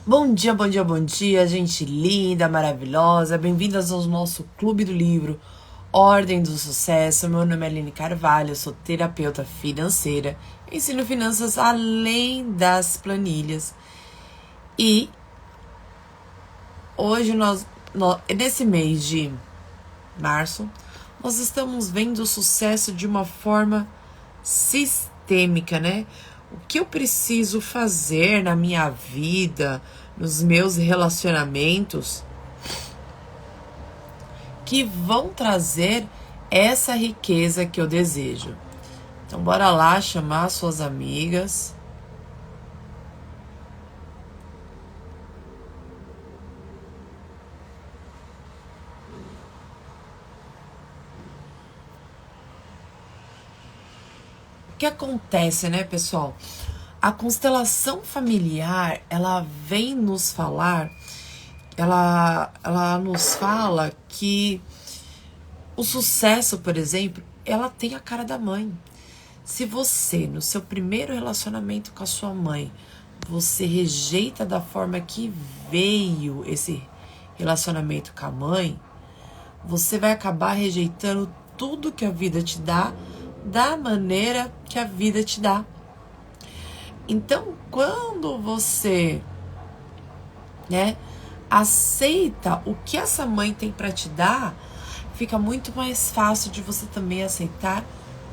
Bom dia, bom dia, bom dia, gente linda, maravilhosa. Bem-vindas ao nosso Clube do Livro Ordem do Sucesso. Meu nome é Aline Carvalho, eu sou terapeuta financeira, ensino finanças além das planilhas. E hoje, nesse mês de março, nós estamos vendo o sucesso de uma forma sistêmica, né? O que eu preciso fazer na minha vida, nos meus relacionamentos, que vão trazer essa riqueza que eu desejo. Então, bora lá chamar suas amigas. O que acontece, né, pessoal? A constelação familiar, ela vem nos falar, ela nos fala que o sucesso, por exemplo, ela tem a cara da mãe. Se você, no seu primeiro relacionamento com a sua mãe, você rejeita da forma que veio esse relacionamento com a mãe, você vai acabar rejeitando tudo que a vida te dá, da maneira que a vida te dá. Então, quando você, aceita o que essa mãe tem para te dar, fica muito mais fácil de você também aceitar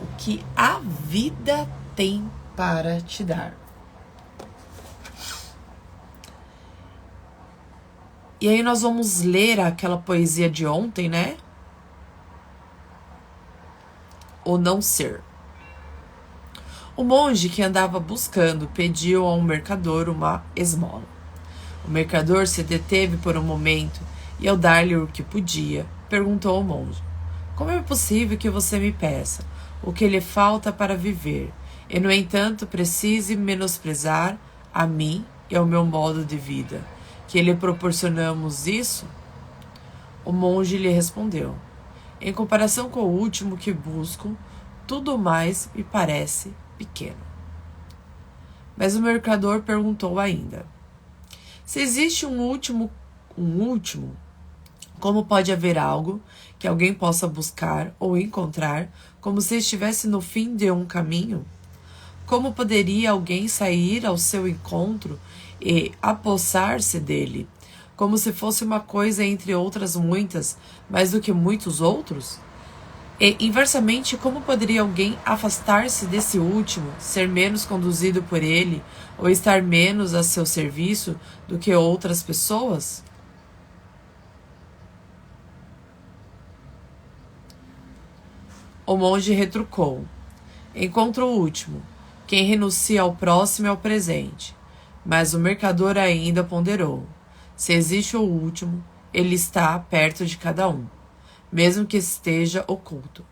o que a vida tem para te dar. E aí nós vamos ler aquela poesia de ontem, né? O não ser. O monge que andava buscando pediu a um mercador uma esmola. O mercador se deteve por um momento e, ao dar-lhe o que podia, perguntou ao monge: como é possível que você me peça o que lhe falta para viver e, no entanto, precise menosprezar a mim e ao meu modo de vida, que lhe proporcionamos isso? O monge lhe respondeu: em comparação com o último que busco, tudo mais me parece pequeno. Mas o mercador perguntou ainda: se existe um último, como pode haver algo que alguém possa buscar ou encontrar como se estivesse no fim de um caminho? Como poderia alguém sair ao seu encontro e apossar-se dele, como se fosse uma coisa entre outras muitas, mais do que muitos outros? E, inversamente, como poderia alguém afastar-se desse último, ser menos conduzido por ele, ou estar menos a seu serviço do que outras pessoas? O monge retrucou: encontra o último. Quem renuncia ao próximo é o presente. Mas o mercador ainda ponderou: se existe o último, ele está perto de cada um, mesmo que esteja oculto,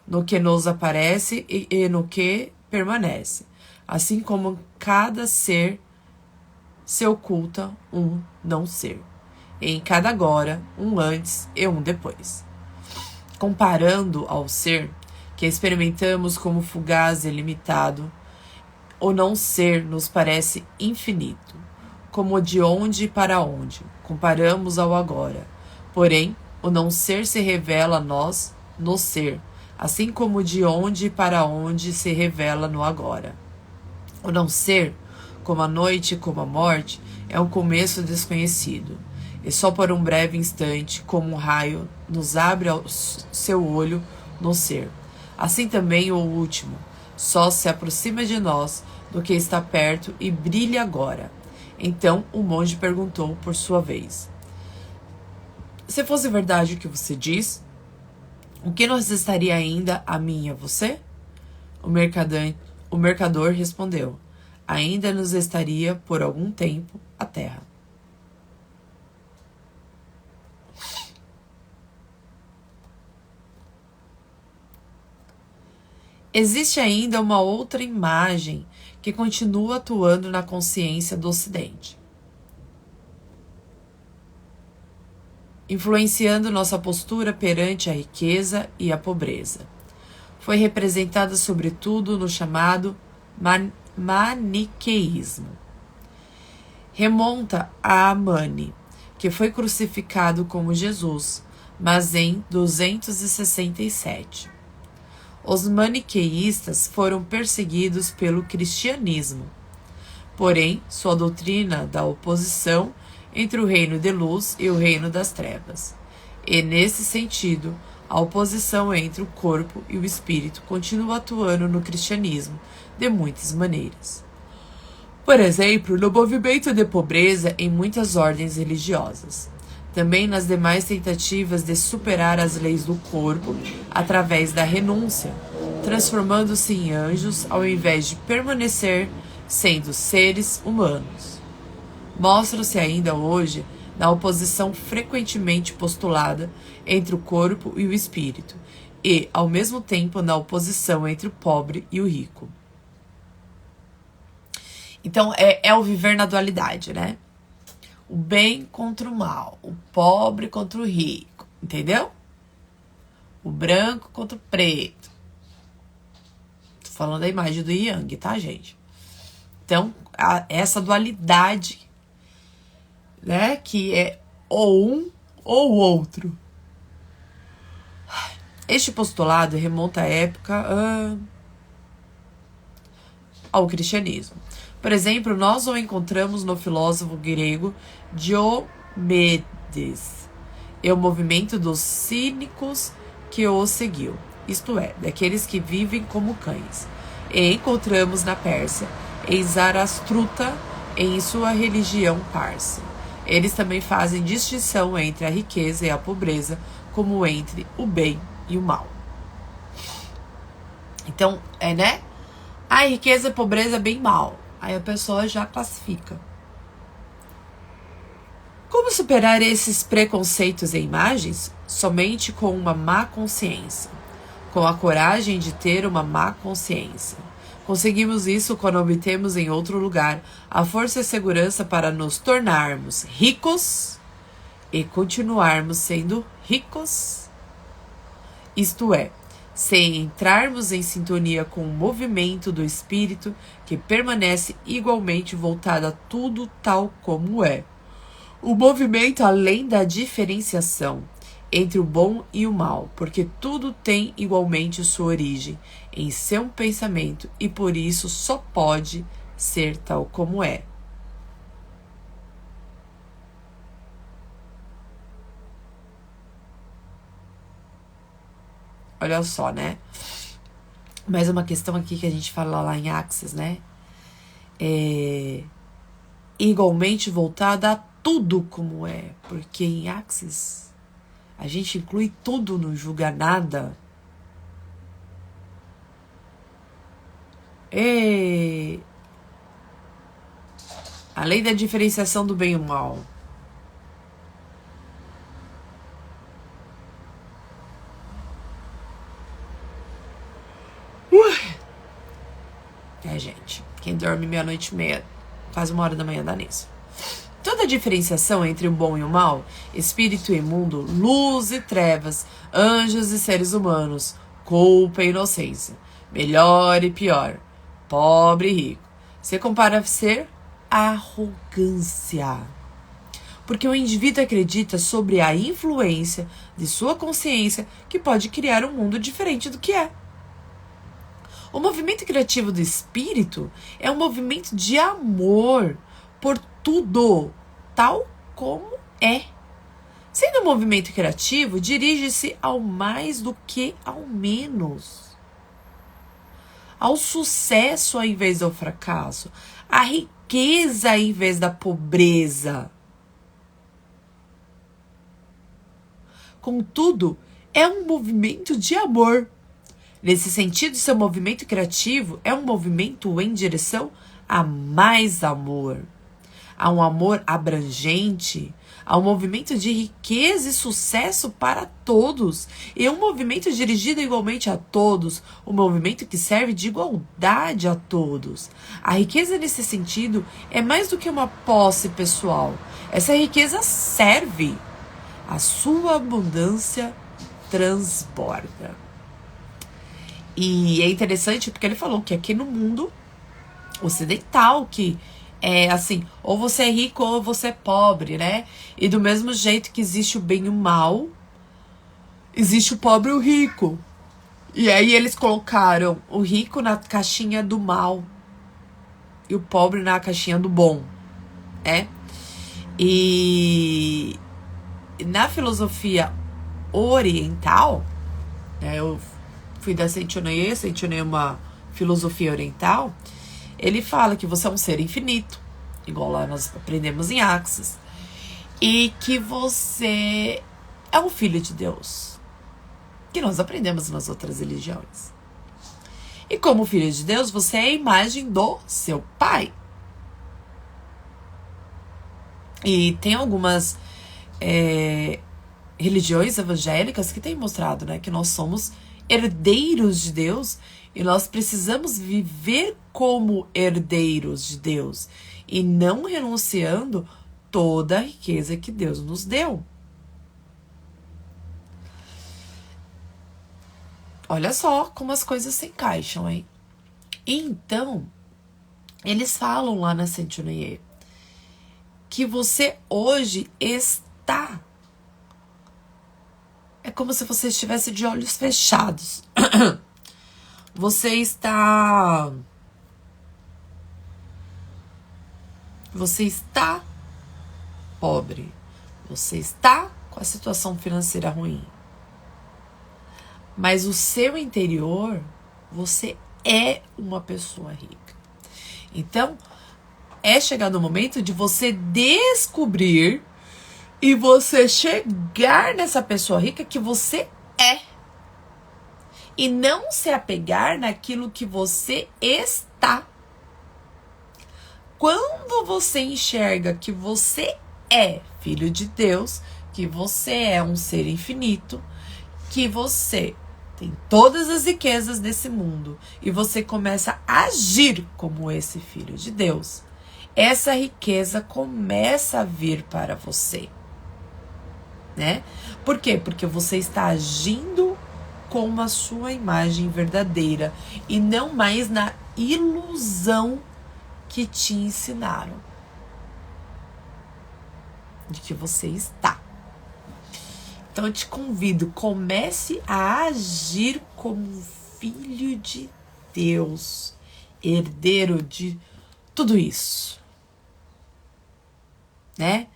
no que nos aparece e no que permanece, assim como cada ser se oculta um não ser, e em cada agora um antes e um depois. Comparando ao ser, que experimentamos como fugaz e limitado, o não ser nos parece infinito, como de onde para onde, comparamos ao agora. Porém, o não ser se revela a nós no ser, assim como de onde para onde se revela no agora. O não ser, como a noite e como a morte, é um começo desconhecido, e só por um breve instante, como um raio, nos abre ao seu olho no ser. Assim também o último, só se aproxima de nós do que está perto e brilha agora. Então o monge perguntou por sua vez: se fosse verdade o que você diz, o que nos restaria ainda a mim e a você? O mercador respondeu: ainda nos restaria por algum tempo a terra. Existe ainda uma outra imagem que continua atuando na consciência do Ocidente, influenciando nossa postura perante a riqueza e a pobreza. Foi representada sobretudo no chamado maniqueísmo. remonta a Mani, que foi crucificado como Jesus, mas em 267. Os maniqueístas foram perseguidos pelo cristianismo. Porém, sua doutrina da oposição entre o reino de luz e o reino das trevas. E, nesse sentido, a oposição entre o corpo e o espírito continua atuando no cristianismo de muitas maneiras. Por exemplo, no movimento de pobreza em muitas ordens religiosas. Também nas demais tentativas de superar as leis do corpo através da renúncia, transformando-se em anjos ao invés de permanecer sendo seres humanos. Mostram-se ainda hoje na oposição frequentemente postulada entre o corpo e o espírito, e, ao mesmo tempo, na oposição entre o pobre e o rico. Então, é o viver na dualidade, né? O bem contra o mal, o pobre contra o rico, entendeu? O branco contra o preto. Tô falando da imagem do Yang, tá, gente? Então, essa dualidade, né, que é ou um ou o outro. Este postulado remonta à época ao cristianismo. Por exemplo, nós o encontramos no filósofo grego Diomedes e o movimento dos cínicos que o seguiu, isto é, daqueles que vivem como cães. E encontramos na Pérsia em Zarastruta em sua religião parsa. Eles também fazem distinção entre a riqueza e a pobreza, como entre o bem e o mal. Então, né? A riqueza, pobreza, bem e mal. Aí a pessoa já classifica. Como superar esses preconceitos e imagens? Somente com uma má consciência. Com a coragem de ter uma má consciência. Conseguimos isso quando obtemos em outro lugar a força e segurança para nos tornarmos ricos e continuarmos sendo ricos. Isto é, sem entrarmos em sintonia com o movimento do espírito que permanece igualmente voltado a tudo tal como é. O movimento além da diferenciação entre o bom e o mal, porque tudo tem igualmente sua origem em seu pensamento e por isso só pode ser tal como é. Olha só, né? Mais uma questão aqui que a gente fala lá em Axis, né? Igualmente voltada a tudo como é. Porque em Axis a gente inclui tudo, não julga nada. Além da diferenciação do bem e o mal. Gente, quem dorme meia-noite e meia, quase 1h dá nisso. Toda a diferenciação entre o bom e o mal, espírito e mundo, luz e trevas, anjos e seres humanos, culpa e inocência, melhor e pior, pobre e rico, se compara a ser arrogância. Porque o indivíduo acredita sobre a influência de sua consciência que pode criar um mundo diferente do que é. O movimento criativo do espírito é um movimento de amor por tudo, tal como é. Sendo um movimento criativo, dirige-se ao mais do que ao menos. Ao sucesso ao invés do fracasso. À riqueza ao invés da pobreza. Contudo, é um movimento de amor. Nesse sentido, seu movimento criativo é um movimento em direção a mais amor, a um amor abrangente, a um movimento de riqueza e sucesso para todos, e um movimento dirigido igualmente a todos, um movimento que serve de igualdade a todos. A riqueza nesse sentido é mais do que uma posse pessoal. Essa riqueza serve. A sua abundância transborda. E é interessante porque ele falou que aqui no mundo ocidental, que É assim, ou você é rico ou você é pobre, né? E do mesmo jeito que existe o bem e o mal, existe o pobre e o rico. E aí eles colocaram o rico na caixinha do mal e o pobre na caixinha do bom, né? E na filosofia oriental, né, eu fui da Sentinel é uma filosofia oriental, ele fala que você é um ser infinito, igual lá nós aprendemos em Axis, e que você é um filho de Deus, que nós aprendemos nas outras religiões. E como filho de Deus, você é a imagem do seu pai. E tem algumas religiões evangélicas que têm mostrado, né, que nós somos herdeiros de Deus e nós precisamos viver como herdeiros de Deus e não renunciando toda a riqueza que Deus nos deu. Olha só como as coisas se encaixam, hein? Então, eles falam lá na Sentinel que você hoje está... É como se você estivesse de olhos fechados. Você está pobre. Você está com a situação financeira ruim. Mas o seu interior, você é uma pessoa rica. Então, é chegado o momento de você descobrir e você chegar nessa pessoa rica que você é. E não se apegar naquilo que você está. Quando você enxerga que você é filho de Deus, que você é um ser infinito, que você tem todas as riquezas desse mundo e você começa a agir como esse filho de Deus, essa riqueza começa a vir para você, né? Por quê? Porque você está agindo com a sua imagem verdadeira e não mais na ilusão que te ensinaram de que você está. Então eu te convido, comece a agir como um filho de Deus, herdeiro de tudo isso, né?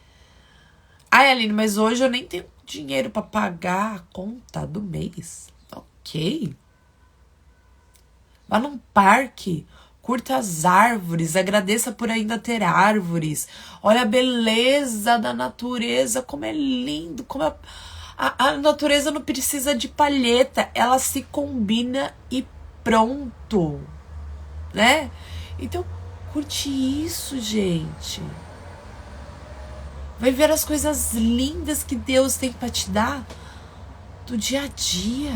Ai, Aline, mas hoje eu nem tenho dinheiro para pagar a conta do mês. Ok. Vá num parque, curta as árvores, agradeça por ainda ter árvores. Olha a beleza da natureza, como é lindo, como a natureza não precisa de palheta, ela se combina e pronto, né? Então, curte isso, gente. Vai ver as coisas lindas que Deus tem para te dar do dia a dia.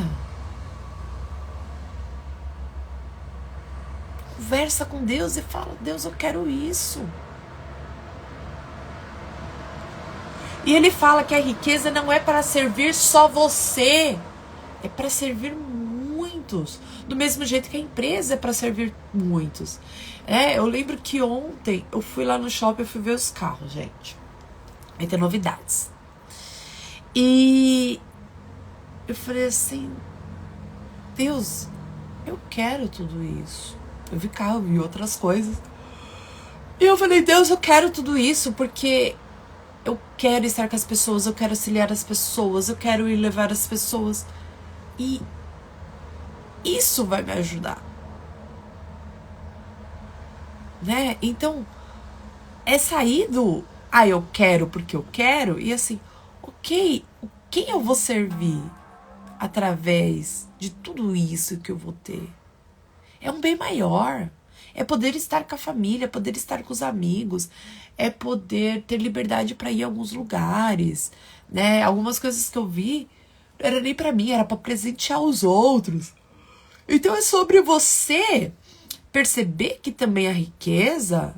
Conversa com Deus e fala: Deus, eu quero isso. E ele fala que a riqueza não é para servir só você, é para servir muitos. Do mesmo jeito que a empresa é para servir muitos. Eu lembro que ontem eu fui lá no shopping, eu fui ver os carros, gente. Vai ter novidades. E eu falei assim: Deus, eu quero tudo isso. Eu vi carro, vi outras coisas. E eu falei: Deus, eu quero tudo isso porque eu quero estar com as pessoas, eu quero auxiliar as pessoas, eu quero ir levar as pessoas. E isso vai me ajudar, né? Então, é sair do eu quero porque eu quero, e assim, ok, quem eu vou servir através de tudo isso que eu vou ter? É um bem maior. É poder estar com a família, é poder estar com os amigos, é poder ter liberdade para ir a alguns lugares, né? Algumas coisas que eu vi não era nem para mim, era para presentear os outros. Então é sobre você perceber que também a riqueza,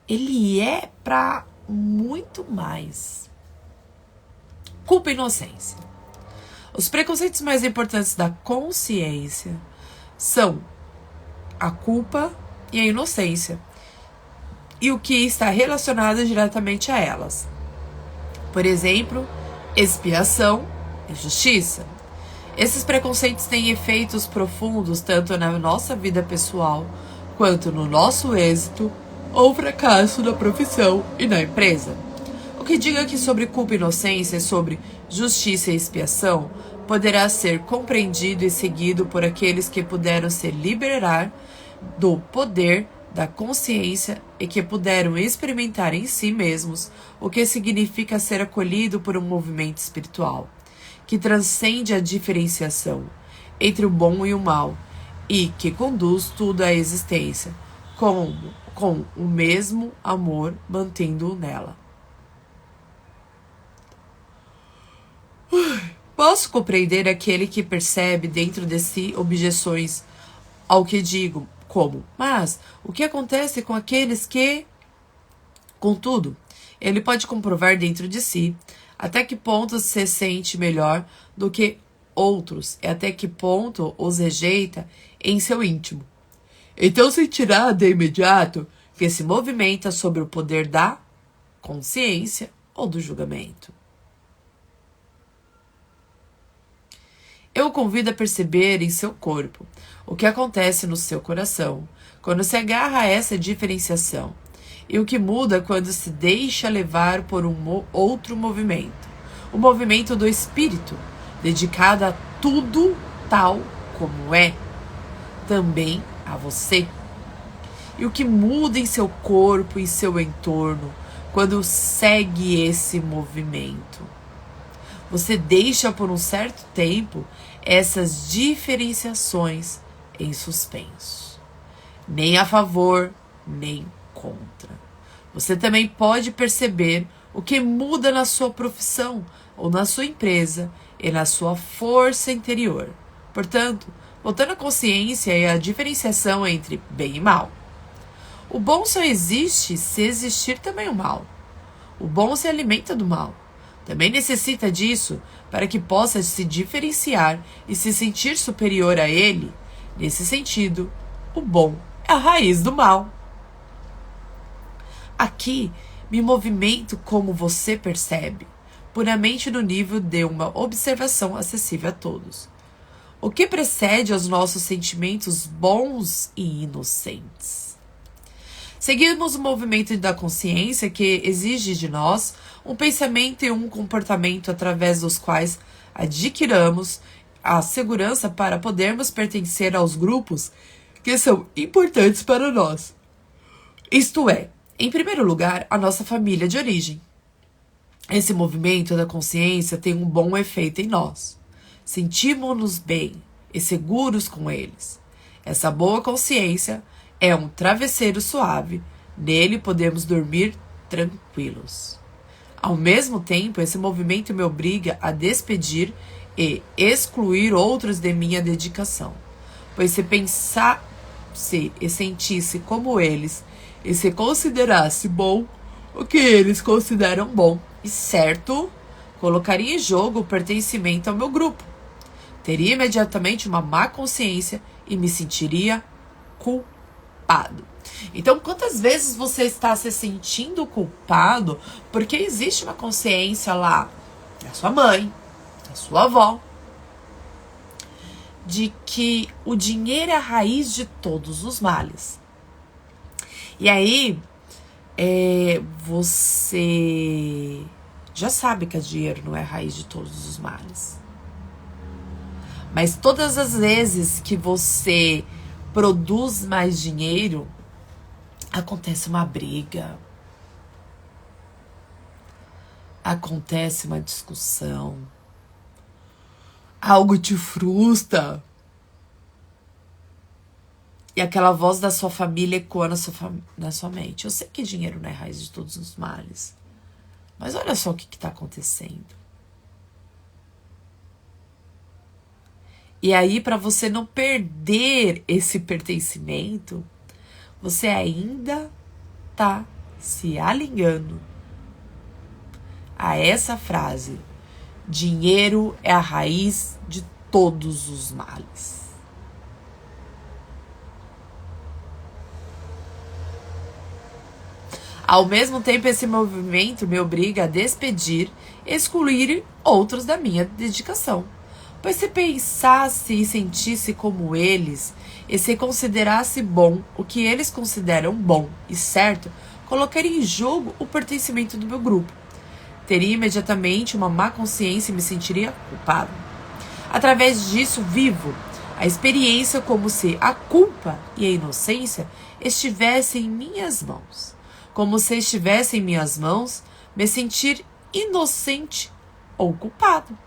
ele é para muito mais. Culpa e inocência. Os preconceitos mais importantes da consciência são a culpa e a inocência. e o que está relacionado diretamente a elas. Por exemplo, expiação e justiça. Esses preconceitos têm efeitos profundos tanto na nossa vida pessoal quanto no nosso êxito ou fracasso na profissão e na empresa. O que diga que sobre culpa e inocência e sobre justiça e expiação poderá ser compreendido e seguido por aqueles que puderam se liberar do poder da consciência e que puderam experimentar em si mesmos o que significa ser acolhido por um movimento espiritual, que transcende a diferenciação entre o bom e o mal e que conduz tudo à existência com o mesmo amor, mantendo-o nela. Posso compreender aquele que percebe dentro de si objeções ao que digo, como, mas o que acontece com aqueles que... Contudo, ele pode comprovar dentro de si até que ponto se sente melhor do que outros e até que ponto os rejeita em seu íntimo. Então sentirá de imediato que se movimenta sobre o poder da consciência ou do julgamento. Eu o convido a perceber em seu corpo o que acontece no seu coração quando se agarra a essa diferenciação e o que muda quando se deixa levar por um outro movimento, o movimento do espírito, dedicado a tudo tal como é, também a você. E o que muda em seu corpo e seu entorno quando segue esse movimento. Você deixa por um certo tempo essas diferenciações em suspenso. Nem a favor, nem contra. Você também pode perceber o que muda na sua profissão ou na sua empresa e na sua força interior. Portanto, voltando à consciência e à diferenciação entre bem e mal. O bom só existe se existir também o mal. O bom se alimenta do mal. Também necessita disso para que possa se diferenciar e se sentir superior a ele. Nesse sentido, o bom é a raiz do mal. Aqui me movimento como você percebe, puramente no nível de uma observação acessível a todos. O que precede aos nossos sentimentos bons e inocentes. Seguimos o movimento da consciência que exige de nós um pensamento e um comportamento através dos quais adquiramos a segurança para podermos pertencer aos grupos que são importantes para nós. Isto é, em primeiro lugar, a nossa família de origem. Esse movimento da consciência tem um bom efeito em nós. Sentimos-nos bem e seguros com eles. Essa boa consciência é um travesseiro suave. Nele podemos dormir tranquilos. Ao mesmo tempo, esse movimento me obriga a despedir e excluir outros de minha dedicação. Pois se pensasse e sentisse como eles, e se considerasse bom o que eles consideram bom e certo, colocaria em jogo o pertencimento ao meu grupo. Teria imediatamente uma má consciência e me sentiria culpado. Então, quantas vezes você está se sentindo culpado porque existe uma consciência lá da sua mãe, da sua avó, de que o dinheiro é a raiz de todos os males. E aí, você já sabe que o dinheiro não é a raiz de todos os males. Mas todas as vezes que você produz mais dinheiro, acontece uma briga, acontece uma discussão, algo te frustra. E aquela voz da sua família ecoa na sua mente. Eu sei que dinheiro não é a raiz de todos os males. Mas olha só o que está acontecendo. E aí, para você não perder esse pertencimento, você ainda está se alinhando a essa frase: dinheiro é a raiz de todos os males. Ao mesmo tempo, esse movimento me obriga a despedir, excluir outros da minha dedicação. Pois se pensasse e sentisse como eles, e se considerasse bom o que eles consideram bom e certo, colocaria em jogo o pertencimento do meu grupo. Teria imediatamente uma má consciência e me sentiria culpado. Através disso, vivo a experiência como se a culpa e a inocência estivessem em minhas mãos. Como se estivesse em minhas mãos me sentir inocente ou culpado.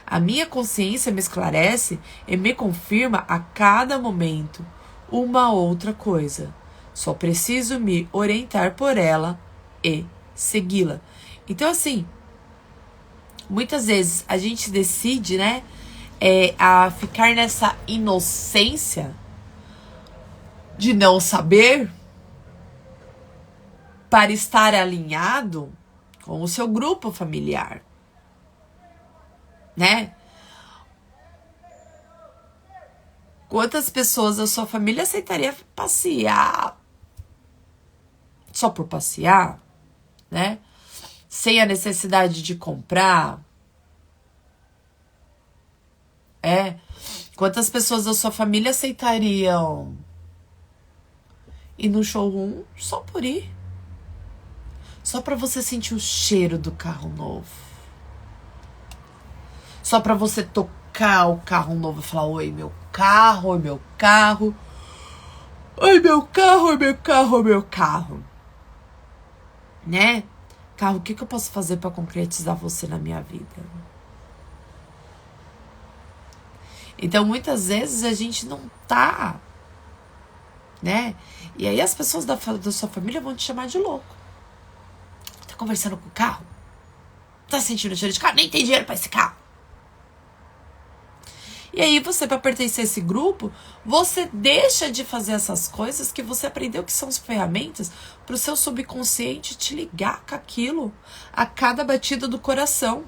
A minha consciência me esclarece e me confirma a cada momento uma outra coisa. Só preciso me orientar por ela e segui-la. Então, assim, muitas vezes a gente decide, né, a ficar nessa inocência de não saber para estar alinhado com o seu grupo familiar, né? Quantas pessoas da sua família aceitaria passear só por passear, né? Sem a necessidade de comprar? Quantas pessoas da sua família aceitariam ir no showroom só por ir? Só pra você sentir o cheiro do carro novo. Só pra você tocar o carro novo e falar: oi, meu carro, oi, meu carro. Oi, meu carro, oi, meu carro, oi, meu carro. Né? Carro, o que eu posso fazer pra concretizar você na minha vida? Então, muitas vezes a gente não tá, né? E aí as pessoas da sua família vão te chamar de louco. Tá conversando com o carro? Tá sentindo o cheiro de carro? Nem tem dinheiro pra esse carro. E aí você, pra pertencer a esse grupo, você deixa de fazer essas coisas que você aprendeu que são as ferramentas pro seu subconsciente te ligar com aquilo a cada batida do coração.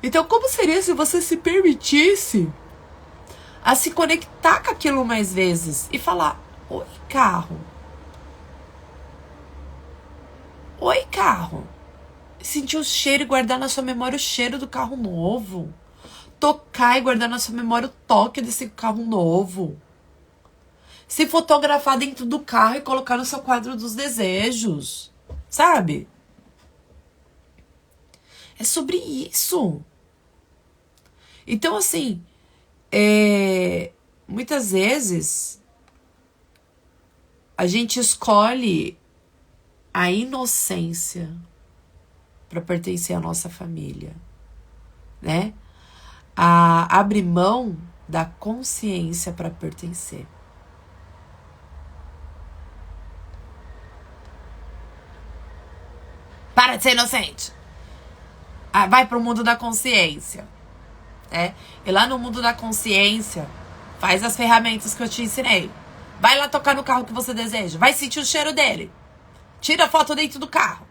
Então, como seria se você se permitisse a se conectar com aquilo mais vezes e falar: oi, carro. Oi, carro. Sentir o cheiro e guardar na sua memória o cheiro do carro novo. Tocar e guardar na sua memória o toque desse carro novo. Se fotografar dentro do carro e colocar no seu quadro dos desejos. Sabe? É sobre isso. Então, assim, muitas vezes a gente escolhe a inocência para pertencer à nossa família, né? A abrir mão da consciência para pertencer. Para de ser inocente. Vai pro mundo da consciência. E lá no mundo da consciência, faz as ferramentas que eu te ensinei. Vai lá tocar no carro que você deseja. Vai sentir o cheiro dele. Tira a foto dentro do carro.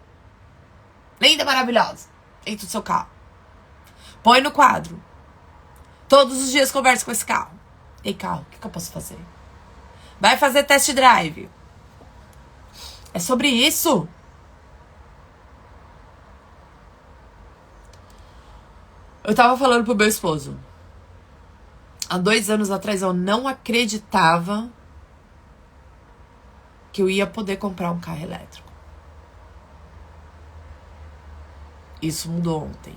Linda, maravilhosa. Dentro do seu carro. Põe no quadro. Todos os dias conversa com esse carro. Ei, carro, o que eu posso fazer? Vai fazer test drive. É sobre isso. Eu tava falando pro meu esposo. Há 2 anos atrás eu não acreditava que eu ia poder comprar um carro elétrico. Isso mudou ontem.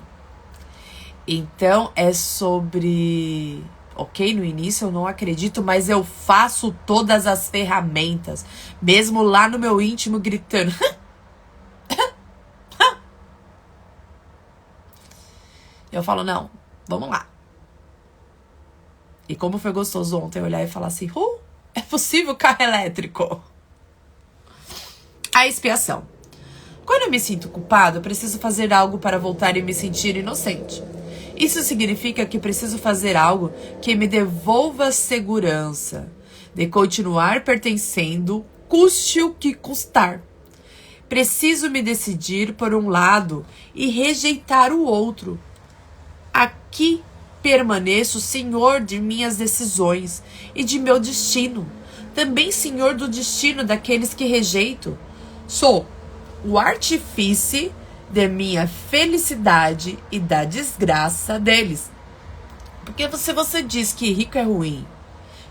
Então é sobre... Ok, no início eu não acredito, mas eu faço todas as ferramentas. Mesmo lá no meu íntimo gritando. Eu falo, não, vamos lá. E como foi gostoso ontem olhar e falar assim, é possível carro elétrico? A expiação. Quando eu me sinto culpado, eu preciso fazer algo para voltar e me sentir inocente. Isso significa que preciso fazer algo que me devolva a segurança de continuar pertencendo, custe o que custar. Preciso me decidir por um lado e rejeitar o outro. Aqui permaneço senhor de minhas decisões e de meu destino. também senhor do destino daqueles que rejeito. Sou o artífice de minha felicidade e da desgraça deles. Porque se você diz que rico é ruim,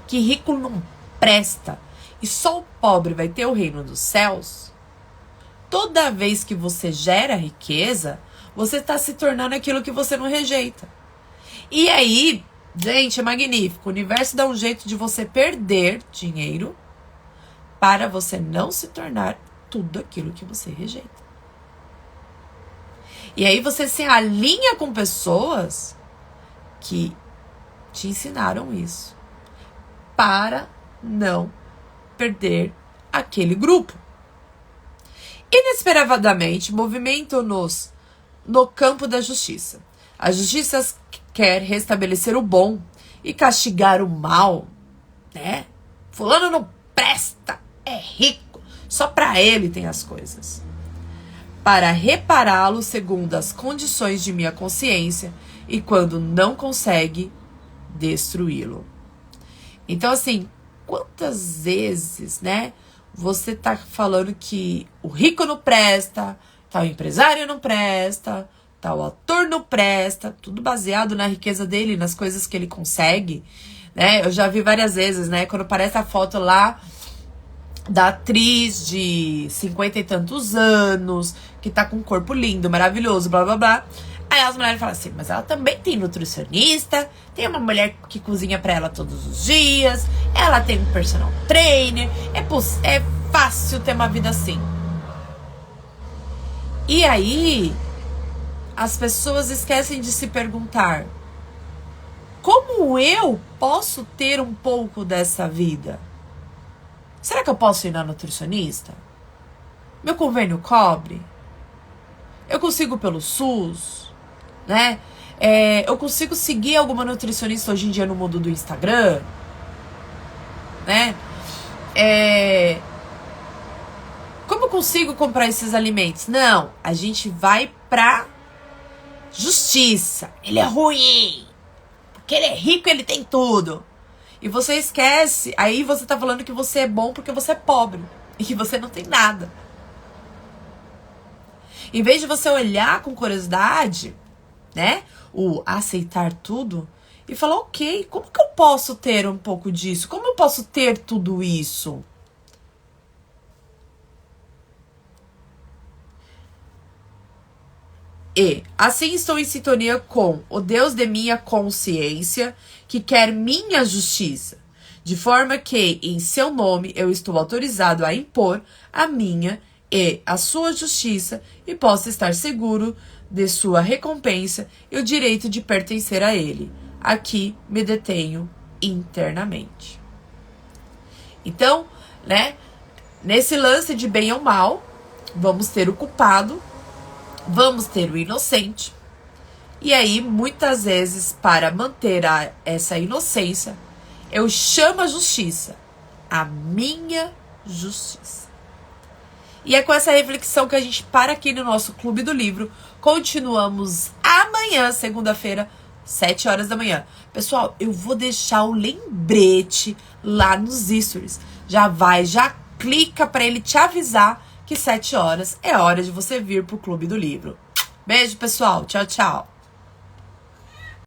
que rico não presta, e só o pobre vai ter o reino dos céus, toda vez que você gera riqueza, você está se tornando aquilo que você não rejeita. E aí, gente, é magnífico. O universo dá um jeito de você perder dinheiro para você não se tornar tudo aquilo que você rejeita. E aí você se alinha com pessoas que te ensinaram isso, para não perder aquele grupo. Inesperadamente, movimento-nos no campo da justiça. A justiça quer restabelecer o bom e castigar o mal, né? Fulano não presta, é rico, só para ele tem as coisas. Para repará-lo segundo as condições de minha consciência e quando não consegue, destruí-lo. Então, assim, quantas vezes, né, você tá falando que o rico não presta, tal empresário não presta, tal ator não presta, tudo baseado na riqueza dele, nas coisas que ele consegue, né? Eu já vi várias vezes, né, quando aparece a foto lá da atriz de 50 e tantos anos, que tá com um corpo lindo, maravilhoso, blá, blá, blá. Aí as mulheres falam assim, mas ela também tem nutricionista, tem uma mulher que cozinha pra ela todos os dias, ela tem um personal trainer, é fácil ter uma vida assim. E aí, as pessoas esquecem de se perguntar, como eu posso ter um pouco dessa vida? Será que eu posso ir na nutricionista? Meu convênio cobre? Eu consigo pelo SUS? Né? Eu consigo seguir alguma nutricionista hoje em dia no mundo do Instagram? Né? Como eu consigo comprar esses alimentos? Não, a gente vai pra justiça. Ele é ruim. Porque ele é rico, ele tem tudo. E você esquece, aí você tá falando que você é bom porque você é pobre. E que você não tem nada. Em vez de você olhar com curiosidade, né, o aceitar tudo e falar, ok, como que eu posso ter um pouco disso? Como eu posso ter tudo isso? E assim estou em sintonia com o Deus de minha consciência, que quer minha justiça, de forma que em seu nome eu estou autorizado a impor a minha e a sua justiça e posso estar seguro de sua recompensa e o direito de pertencer a ele. Aqui me detenho internamente. Então, né, nesse lance de bem ou mal, vamos ter o culpado, vamos ter o inocente. E aí, muitas vezes, para manter essa inocência, eu chamo a justiça, a minha justiça. E é com essa reflexão que a gente para aqui no nosso Clube do Livro. Continuamos amanhã, segunda-feira, 7 horas da manhã. Pessoal, eu vou deixar o lembrete lá nos stories. Já clica para ele te avisar que 7 horas é hora de você vir pro Clube do Livro. Beijo, pessoal. Tchau, tchau.